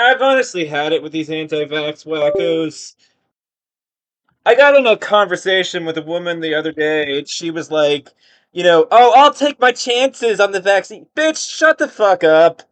I've honestly had it with these anti-vax wackos. I got in a conversation with a woman the other day, and she was like, oh, I'll take my chances on the vaccine. Bitch, shut the fuck up.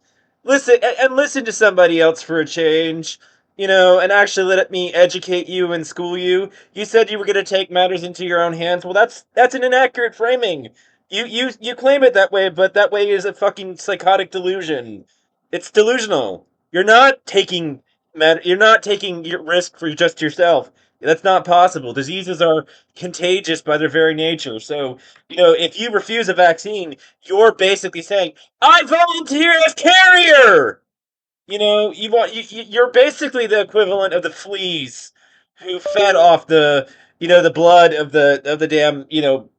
Listen and listen to somebody else for a change. And actually let me educate you and school you. You said you were going to take matters into your own hands. Well, that's an inaccurate framing. You claim it that way, but that way is a fucking psychotic delusion. It's delusional. You're not taking your risk for just yourself. That's not possible. Diseases are contagious by their very nature. So, if you refuse a vaccine, you're basically saying, "I volunteer as carrier." You're basically the equivalent of the fleas who fed off the blood of the damn, you know,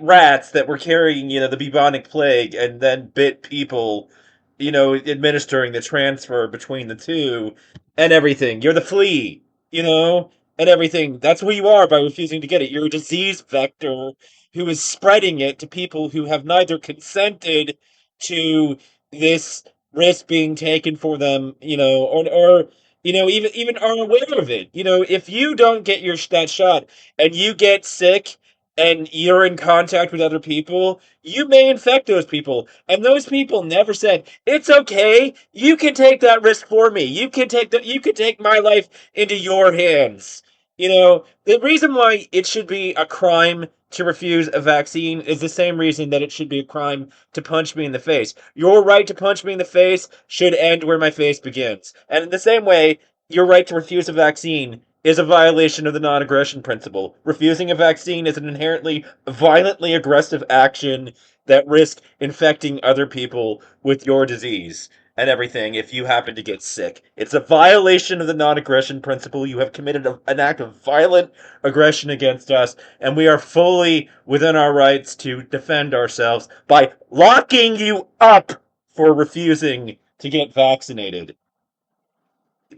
rats that were carrying, the bubonic plague and then bit people, administering the transfer between the two and everything. You're the flea, you know, and everything. That's who you are by refusing to get it. You're a disease vector who is spreading it to people who have neither consented to this risk being taken for them, or even are aware of it. If you don't get that shot and you get sick and you're in contact with other people, you may infect those people. And those people never said, "It's okay. You can take that risk for me. You can take my life into your hands." The reason why it should be a crime to refuse a vaccine is the same reason that it should be a crime to punch me in the face. Your right to punch me in the face should end where my face begins. And in the same way, your right to refuse a vaccine is a violation of the non-aggression principle. Refusing a vaccine is an inherently violently aggressive action that risks infecting other people with your disease and everything if you happen to get sick. It's a violation of the non-aggression principle. You have committed an act of violent aggression against us, and we are fully within our rights to defend ourselves by locking you up for refusing to get vaccinated.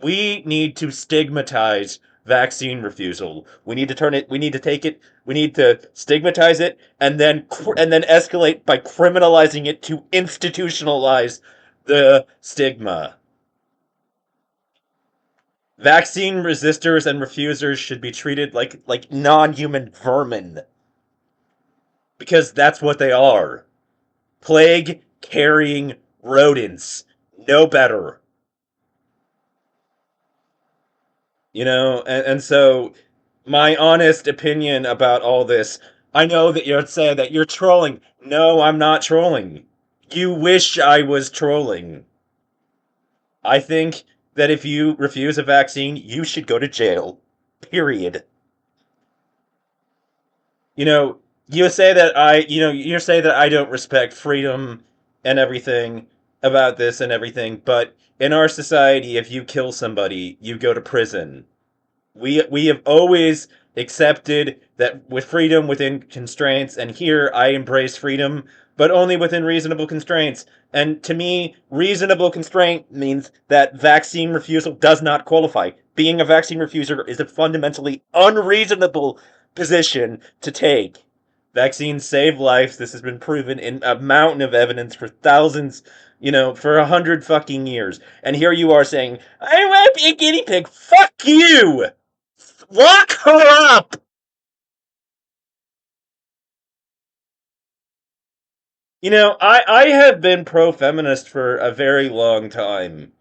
We need to stigmatize vaccine refusal. We need to take it, we need to stigmatize it and then escalate by criminalizing it to institutionalize the stigma. Vaccine resistors and refusers should be treated like non-human vermin because that's what they are. Plague carrying rodents. No better. And so my honest opinion about all this, I know that you'd say that you're trolling. No, I'm not trolling. You wish I was trolling. I think that if you refuse a vaccine, you should go to jail. Period. You know, you say that I don't respect freedom and everything about this and everything, but in our society, if you kill somebody, you go to prison. We have always accepted that with freedom within constraints, and here I embrace freedom, but only within reasonable constraints. And to me, reasonable constraint means that vaccine refusal does not qualify. Being a vaccine refuser is a fundamentally unreasonable position to take. Vaccines save lives. This has been proven in a mountain of evidence for thousands, for 100 fucking years. And here you are saying, "I want to be a guinea pig." Fuck you! Lock her up! I have been pro feminist for a very long time.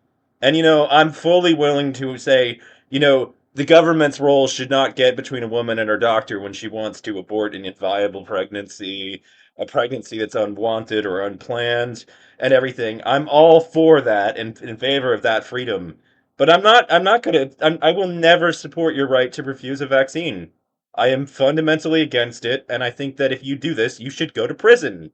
And, I'm fully willing to say, the government's role should not get between a woman and her doctor when she wants to abort an inviable pregnancy, a pregnancy that's unwanted or unplanned, and everything. I'm all for that and in favor of that freedom. But I will never support your right to refuse a vaccine. I am fundamentally against it, and I think that if you do this, you should go to prison.